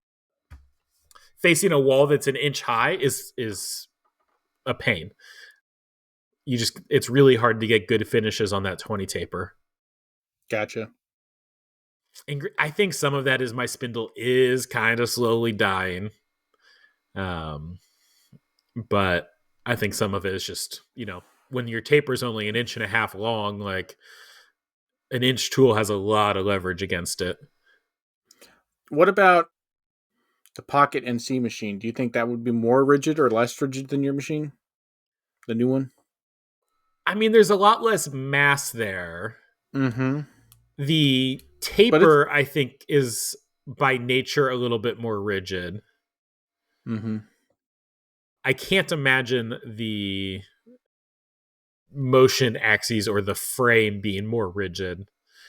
facing a wall that's an inch high is a pain. It's really hard to get good finishes on that 20 taper.
Gotcha.
And I think some of that is my spindle is kind of slowly dying. Um, but I think some of it is just, when your taper is only an inch and a half long, like an inch tool has a lot of leverage against it.
What about the Pocket NC machine? Do you think that would be more rigid or less rigid than your machine? The new one?
I mean, there's a lot less mass there.
Mm-hmm.
The
But it's...
taper, I think, is by nature a little bit more rigid.
Mm-hmm.
I can't imagine the motion axes or the frame being more rigid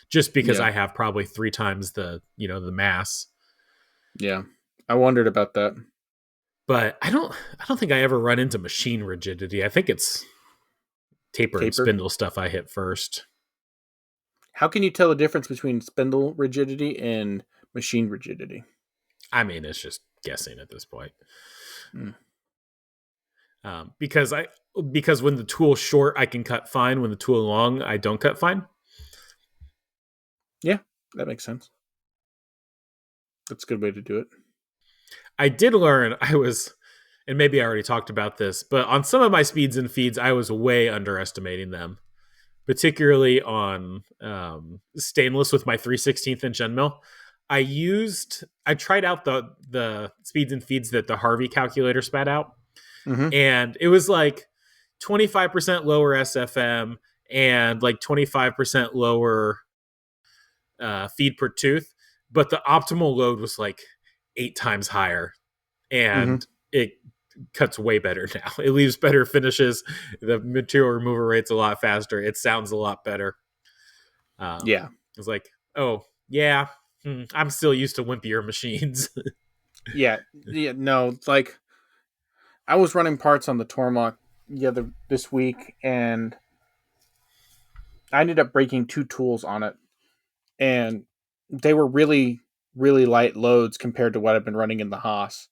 just because
Yeah.
I have probably 3 times the mass.
Yeah. I wondered about that.
But I don't think I ever run into machine rigidity. I think it's taper and
Taper.
spindle stuff I hit first.
How can you tell the difference between spindle rigidity and machine rigidity?
I mean, it's just guessing at this point.
Mm.
Because when the tool's short, I can cut fine. When the tool long, I don't cut fine.
Yeah, that makes sense. That's a good way to do it.
I did learn and maybe I already talked about this, but on some of my speeds and feeds, I was way underestimating them, particularly on stainless with my 3/16 inch end mill. I tried out the speeds and feeds that the Harvey calculator spat out,
Mm-hmm.
and it was like 25% lower SFM and like 25% lower feed per tooth, but the optimal load was like 8 times higher,
Mm-hmm.
and it cuts way better now. It leaves better finishes. The material removal rate's a lot faster. It sounds a lot better.
Yeah.
It's like, oh, Yeah. I'm still used to wimpier machines.
Yeah, no, like I was running parts on the Tormach this week, and I ended up breaking two tools on it, and they were really, really light loads compared to what I've been running in the Haas.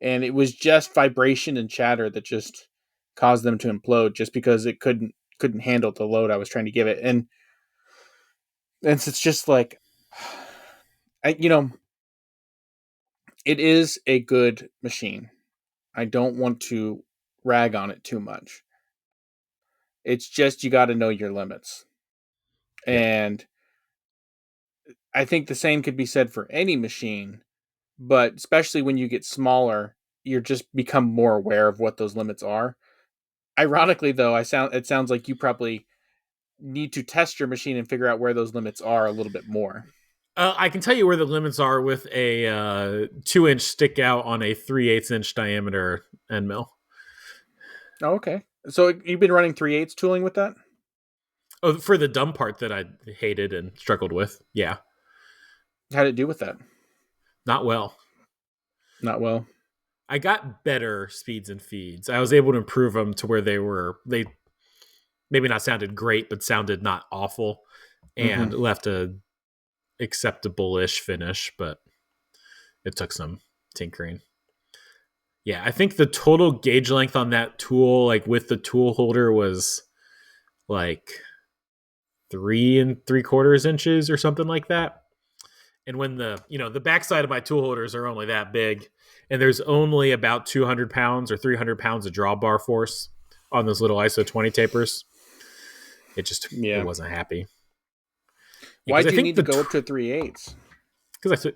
And it was just vibration and chatter that just caused them to implode, just because it couldn't handle the load I was trying to give it. And it's just like, you know, it is a good machine. I don't want to rag on it too much. It's just you got to know your limits.
Yep.
And I think the same could be said for any machine, but especially when you get smaller, you're just become more aware of what those limits are. Ironically, though, it sounds like you probably need to test your machine and figure out where those limits are a little bit more.
I can tell you where the limits are with a 2-inch stick out on a 3/8 inch diameter end mill.
Oh, okay. So you've been running 3/8 tooling with that?
Oh, for the dumb part that I hated and struggled with. Yeah.
How did it do with that?
Not well.
Not well.
I got better speeds and feeds. I was able to improve them to where they maybe not sounded great, but sounded not awful,
Mm-hmm.
and left a acceptable-ish finish, but it took some tinkering. Yeah, I think the total gauge length on that tool, like with the tool holder, was like 3 3/4 inches or something like that. And when the backside of my tool holders are only that big, and there's only about 200 pounds or 300 pounds of drawbar force on those little ISO 20 tapers, it
Yeah.
wasn't happy.
Why
Because I
do you
think
need to go up to 3/8?
because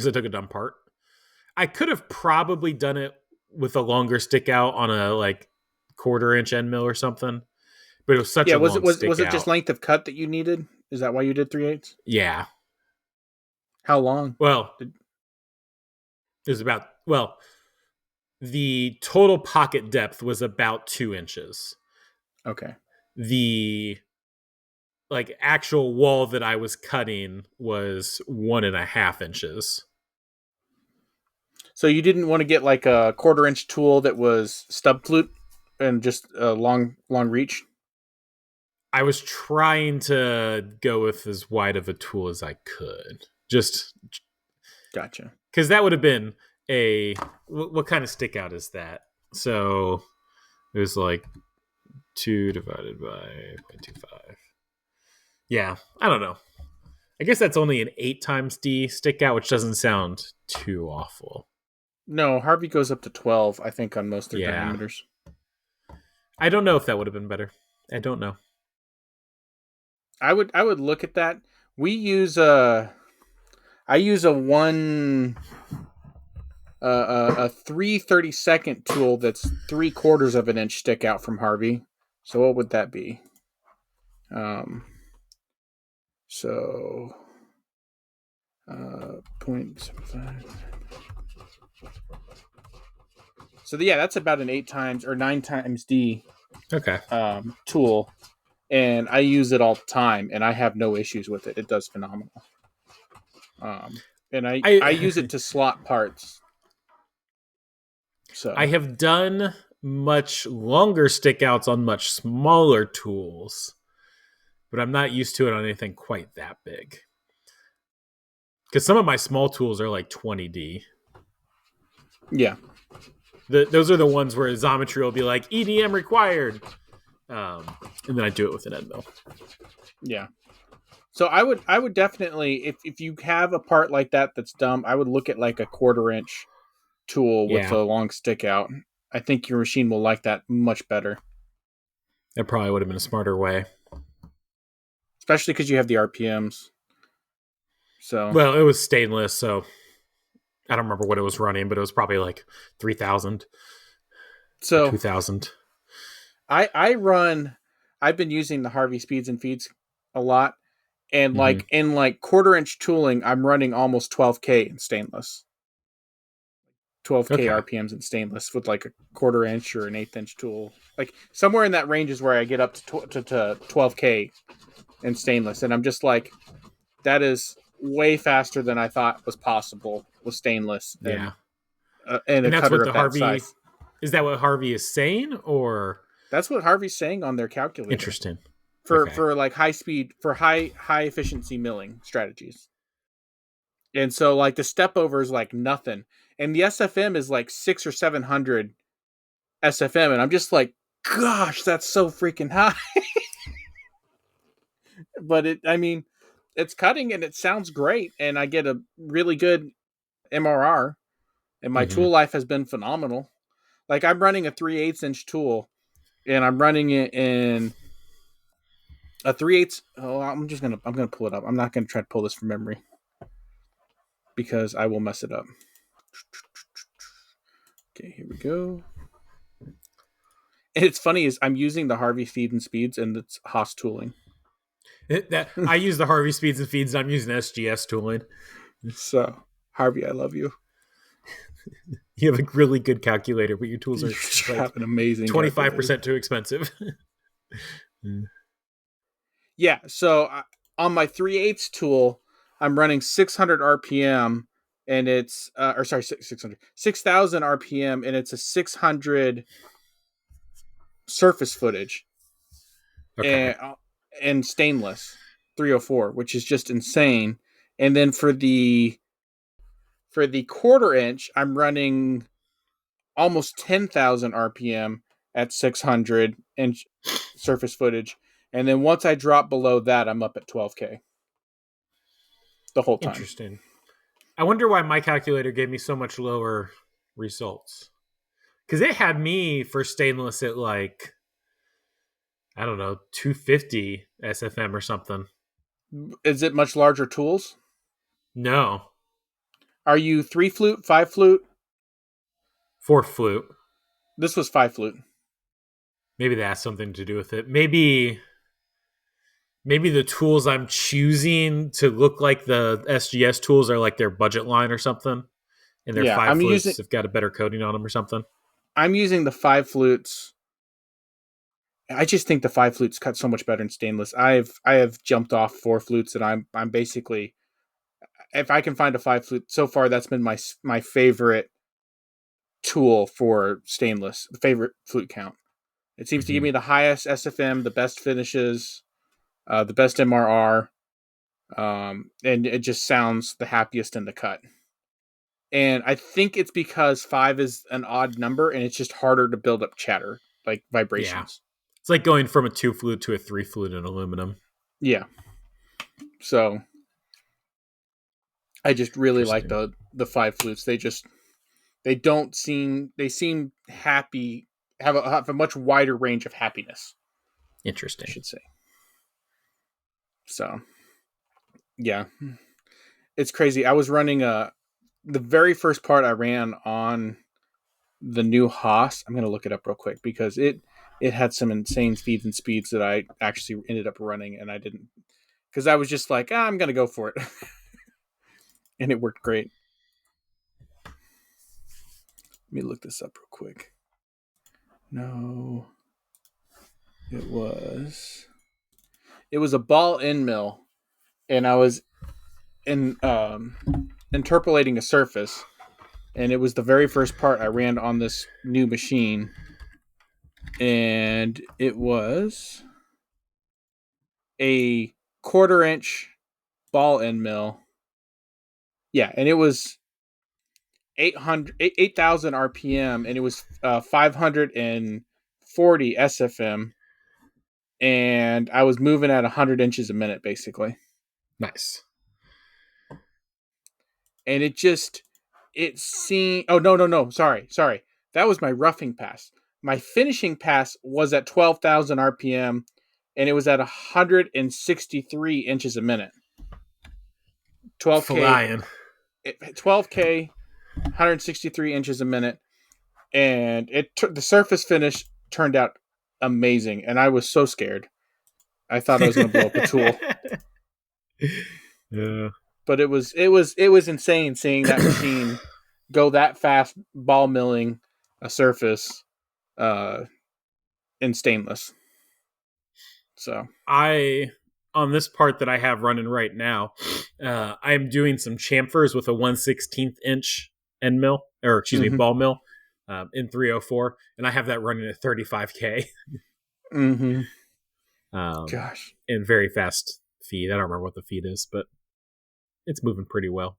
I took a dumb part. I could have probably done it with a longer stick out on a like 1/4 inch end mill or something, but it was such
Yeah,
a long
was
stick
it just
out.
length of cut that you needed? Is that why you did 3/8?
Yeah.
How long?
Well,
Did,
it was the total pocket depth was about 2 inches.
okay.
The like actual wall that I was cutting was 1.5 inches.
So you didn't want to get like a 1/4 inch tool that was stub flute and just a long reach?
I was trying to go with as wide of a tool as I could, just
Gotcha.
because that would have been what kind of stick out is that? So it was like 2 divided by 0.25. Yeah, I don't know. I guess that's only an 8 times D stick out, which doesn't sound too awful.
No, Harvey goes up to 12, I think, on most of their
Yeah.
diameters.
I don't know if that would have been better. I don't know.
I would look at that. I use a one a 3/32 tool that's 3/4 of an inch stick out from Harvey. So what would that be? Um, so 0.75. So yeah, that's about an 8 times or 9 times D
Okay.
tool, and I use it all the time, and I have no issues with it. It does phenomenal. And I use it
I
to slot parts.
I
So
have done much longer stick outs on much smaller tools, but I'm not used to it on anything quite that big. Because some of my small tools are like 20D.
yeah,
Those are the ones where Xometry will be like EDM required, and then I do it with an end mill.
yeah. So I would definitely, if you have a part like that that's dumb, I would look at like a 1/4 inch tool with
Yeah,
a long stick out. I think your machine will like that much better,
that probably would have been a smarter way.
especially because you have the RPMs. So
Well, it was stainless, so I don't remember what it was running, but it was probably like 3,000 or
so
2,000.
I run. I've been using the Harvey speeds and feeds a lot, and
Mm-hmm.
like in like 1/4 inch tooling, I'm running almost 12K in stainless. 12K
Okay.
RPMs in stainless with like a 1/4 inch or an 1/8 inch tool. Like somewhere in that range is where I get up to 12K in stainless, and I'm just like, that is way faster than I thought was possible with stainless
Yeah.
and a
And that's
cutter
what
of
the
that
Harvey
size.
is that what Harvey is saying or
That's what Harvey's saying on their calculator
interesting.
for
Okay.
for like high speed for high efficiency milling strategies. And so like the step over is like nothing, and the SFM is like 600 or 700 SFM, and I'm just like, gosh, that's so freaking high. But I mean, it's cutting and it sounds great, and I get a really good MRR, and my
Mm-hmm.
tool life has been phenomenal. Like I'm running a 3/8 inch tool, and I'm running it in a 3/8. Oh, I'm gonna pull it up. I'm not gonna try to pull this from memory because I will mess it up. Okay, here we go. And it's funny is I'm using the Harvey feed and speeds, and it's Haas tooling.
That I use the Harvey speeds and feeds. I'm using SGS tooling.
So Harvey, I love you.
You have a really good calculator, but your tools
You
are like
have an amazing
25%
calculator.
too expensive.
Yeah. So on my 3/8 tool, I'm running 600 RPM, and it's or sorry 600 6,000 RPM, and it's a 600 surface footage
Okay.
and stainless 304, which is just insane. And then for the quarter inch, I'm running almost 10,000 RPM at 600 inch surface footage. And then once I drop below that, I'm up at 12K the whole time.
Interesting. I wonder why my calculator gave me so much lower results. Because it had me for stainless at like, I don't know, 250 SFM or something.
Is it much larger tools?
No,
Are you 3 flute, 5 flute?
four flute.
This was 5 flute.
Maybe that has something to do with it. Maybe the tools I'm choosing to look like the SGS tools are like their budget line or something, and their
Yeah,
five flutes have got a better coating on them or something.
I'm using the 5 flutes. I just think the 5 flutes cut so much better in stainless. I have jumped off 4 flutes, and I'm basically, if I can find a 5 flute so far, that's been my favorite tool for stainless. The favorite flute count. It seems to give
Mm-hmm.
me the highest SFM, the best finishes, the best MRR, and it just sounds the happiest in the cut. And I think it's because 5 is an odd number, and it's just harder to build up chatter, like
Yeah,
vibrations.
it's like going from a two flute to a three flute in aluminum.
Yeah. So I just really like
Interesting.
the 5 flutes. They seem happy, have a much wider range of happiness, I
Interesting.
should say. So yeah, it's crazy. I was running the very first part I ran on the new Haas. I'm gonna look it up real quick because it had some insane feeds and speeds that I actually ended up running, and I didn't, because I was just like, I'm gonna go for it, and it worked great. Let me look this up real quick. No, it was a ball end mill, and I was in interpolating a surface, and it was the very first part I ran on this new machine, and it was a quarter inch ball end mill. Yeah, and it was 8,000 RPM, and it was 540 SFM, and I was moving at 100 inches a minute basically.
Nice.
And it seemed, oh no, sorry, that was my roughing pass. My finishing pass was at 12,000 RPM, and it was at 163 inches a minute. 12K,
Flying.
12K, 163 inches a minute, and the surface finish turned out amazing, and I was so scared. I thought I was going to blow up a tool,
Yeah.
but it was insane seeing that machine go that fast, ball milling a surface uh, in stainless. So
I on this part that I have running right now, I'm doing some chamfers with a 1/16 inch end mill, or excuse me,
Mm-hmm.
ball mill, in 304, and I have that running at 35K.
Mm-hmm.
um,
Gosh.
and very fast feed. I don't remember what the feed is, but it's moving pretty well.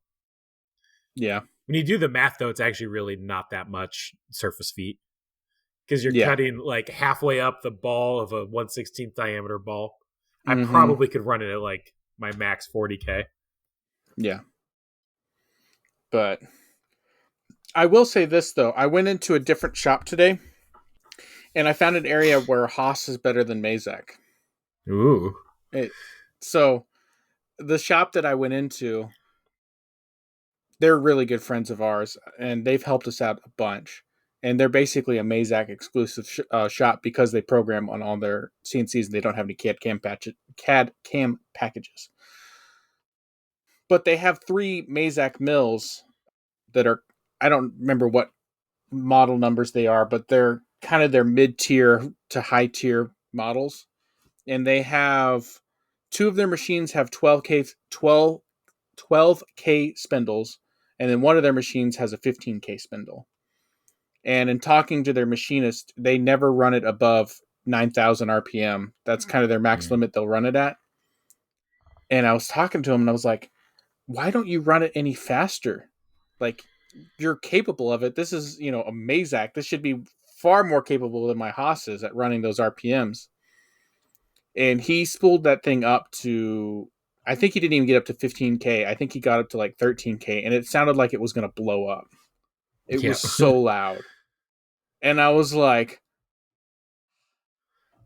Yeah.
When you do the math, though, it's actually really not that much surface feet, because you're
Yeah.
cutting like halfway up the ball of a 1/16 diameter ball. I
Mm-hmm.
probably could run it at like my max 40K.
Yeah. But I will say this, though. I went into a different shop today, and I found an area where Haas is better than Mazak.
Ooh.
So the shop that I went into, they're really good friends of ours, and they've helped us out a bunch. And they're basically a Mazak exclusive shop because they program on all their CNCs and they don't have any CAD CAM packages. But they have 3 Mazak mills that are, I don't remember what model numbers they are, but they're kind of their mid-tier to high-tier models. And they have 2 of their machines have 12K spindles, and then one of their machines has a 15K spindle. And in talking to their machinist, they never run it above 9,000 RPM. That's kind of their max limit they'll run it at. And I was talking to him and I was like, why don't you run it any faster? Like, you're capable of it. This is, a Mazak. This should be far more capable than my Haas is at running those RPMs. And he spooled that thing up to, I think he didn't even get up to 15K. I think he got up to like 13K, and it sounded like it was going to blow up. It
Yeah.
was so loud. And I was like,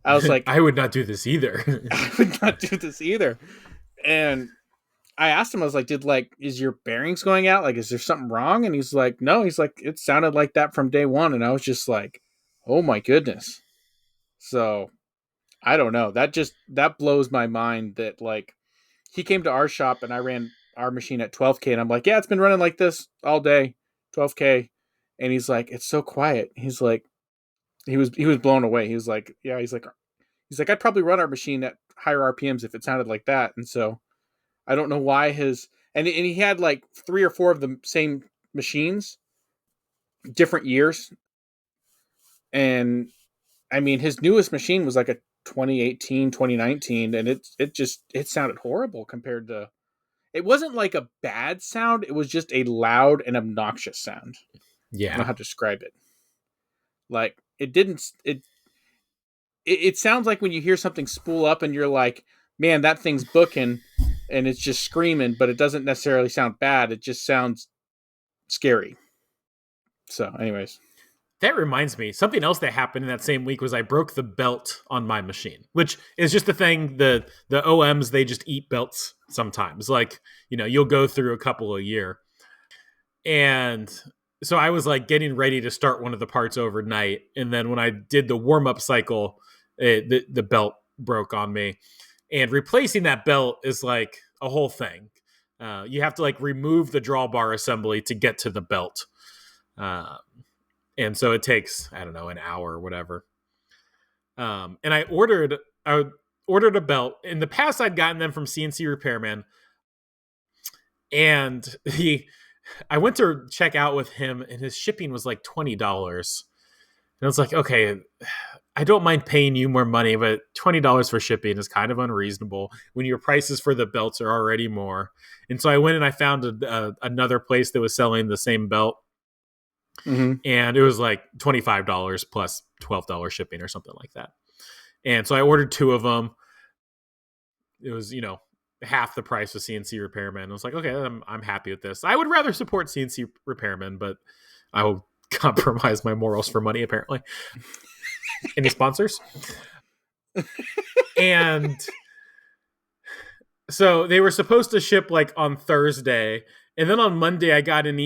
I would not do this either.
I would not do this either. And I asked him, I was like, is your bearings going out? Like, is there something wrong? And he's like, no. He's like, it sounded like that from day one. And I was just like, oh my goodness. So I don't know. That blows my mind that like he came to our shop and I ran our machine at 12K and I'm like, yeah, it's been running like this all day, 12K. And he's like, it's so quiet. He's like, he was blown away. He was like, yeah, he's like, I'd probably run our machine at higher RPMs if it sounded like that. And so I don't know why and he had like 3 or 4 of the same machines, different years. And I mean, his newest machine was like a 2018, 2019, and it sounded horrible compared to, it wasn't like a bad sound. It was just a loud and obnoxious sound. I don't know
Yeah.
how to describe it. Like it sounds like when you hear something spool up and you're like, man, that thing's booking and it's just screaming, but it doesn't necessarily sound bad. It just sounds scary. So anyways.
That reminds me, something else that happened in that same week was I broke the belt on my machine, which is just the thing. The OMs, they just eat belts sometimes. Like, you'll go through a couple a year. And so I was like getting ready to start one of the parts overnight. And then when I did the warm-up cycle, the belt broke on me. And replacing that belt is like a whole thing. You have to like remove the drawbar assembly to get to the belt. And so it takes, I don't know, an hour or whatever. And I ordered a belt. In the past, I'd gotten them from CNC Repairman. And I went to check out with him, and his shipping was like $20. And I was like, okay, I don't mind paying you more money, but $20 for shipping is kind of unreasonable when your prices for the belts are already more. And so I went and I found another place that was selling the same belt.
Mm-hmm.
And it was like $25 plus $12 shipping or something like that. And so I ordered 2 of them. It was, half the price of CNC Repairman. I was like, okay, I'm happy with this. I would rather support CNC Repairman, but I will compromise my morals for money, apparently. Any sponsors? And so they were supposed to ship like on Thursday. And then on Monday, I got an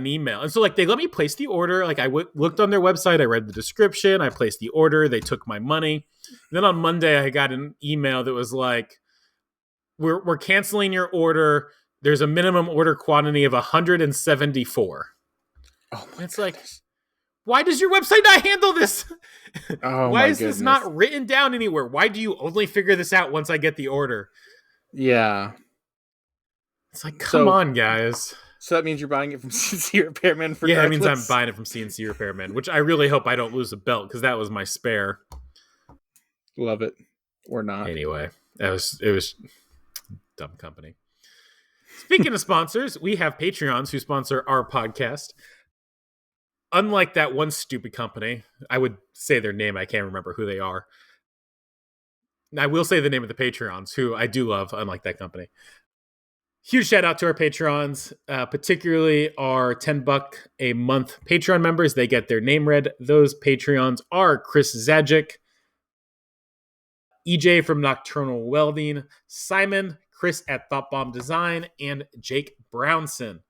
email. And so like they let me place the order. Like I looked on their website. I read the description. I placed the order. They took my money. And then on Monday, I got an email that was like, we're canceling your order. There's a minimum order quantity of 174.
Oh my
it's like, Why does your website not handle this?
Oh
Why
my
is this
goodness.
not written down anywhere? Why do you only figure this out once I get the order?
Yeah.
It's like, come
So
on, guys.
so that means you're buying it from CNC Repairman
Yeah, that means I'm
regardless.
buying it from CNC Repairman, which I really hope I don't lose a belt because that was my spare.
Love it. Or not.
Anyway, it was dumb company. Speaking of sponsors, we have Patreons who sponsor our podcast. Unlike that one stupid company, I would say their name. I can't remember who they are. I will say the name of the Patreons, who I do love, unlike that company. Huge shout out to our Patrons, particularly our $10 a month Patreon members. They get their name read. Those Patreons are Chris Zajic, EJ from Nocturnal Welding, Simon, Chris at Thought Bomb Design, and Jake Brownson.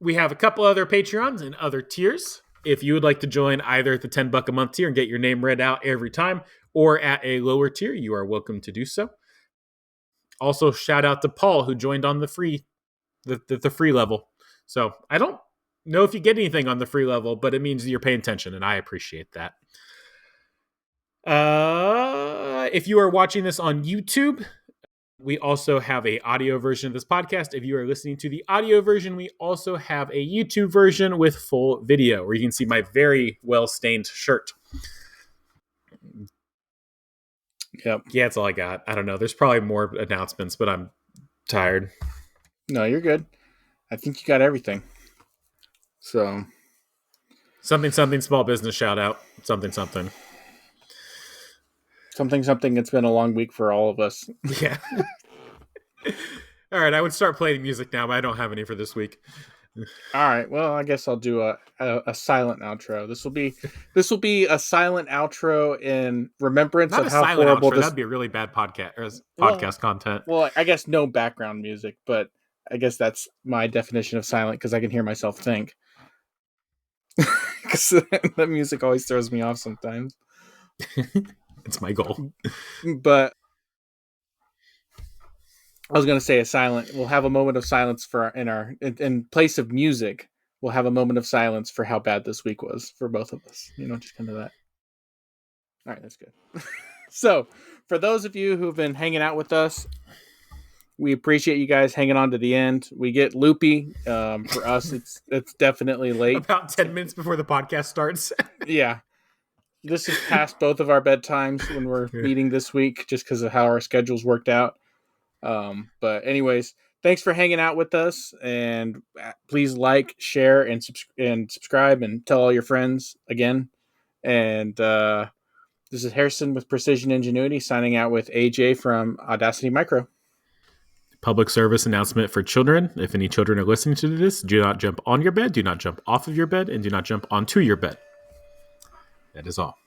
We have a couple other Patreons and other tiers. If you would like to join either at the $10 a month tier and get your name read out every time, or at a lower tier, you are welcome to do so. Also, shout out to Paul who joined on the free level. So I don't know if you get anything on the free level, but it means you're paying attention, and I appreciate that. If you are watching this on YouTube, we also have a audio version of this podcast. If you are listening to the audio version, we also have a YouTube version with full video where you can see my very well-stained shirt.
Yep.
Yeah, that's all I got. I don't know. There's probably more announcements, but I'm tired.
No, you're good. I think you got everything. So
something small business shout out. Something.
Something. It's been a long week for all of us.
Yeah. All right, I would start playing music now, but I don't have any for this week.
All right. Well, I guess I'll do a silent outro. This will be a silent outro in remembrance
Not
of
a
how
silent
horrible
outro.
this.
That'd be a really bad podcast content.
Well, I guess no background music, but I guess that's my definition of silent because I can hear myself think. Because the music always throws me off sometimes.
It's my goal.
But I was going to say a silent. We'll have a moment of silence in place of music. We'll have a moment of silence for how bad this week was for both of us. Just kind of that. All right, that's good. So, for those of you who've been hanging out with us, we appreciate you guys hanging on to the end. We get loopy. For us, it's definitely late.
About 10 minutes before the podcast starts.
Yeah. This is past both of our bedtimes when we're meeting this week, just because of how our schedules worked out. But anyways, thanks for hanging out with us, and please like, share, and subscribe, and tell all your friends again. And this is Harrison with Precision Ingenuity signing out with AJ from Audacity Micro.
Public service announcement for children. If any children are listening to this, do not jump on your bed, do not jump off of your bed, and do not jump onto your bed. That is all.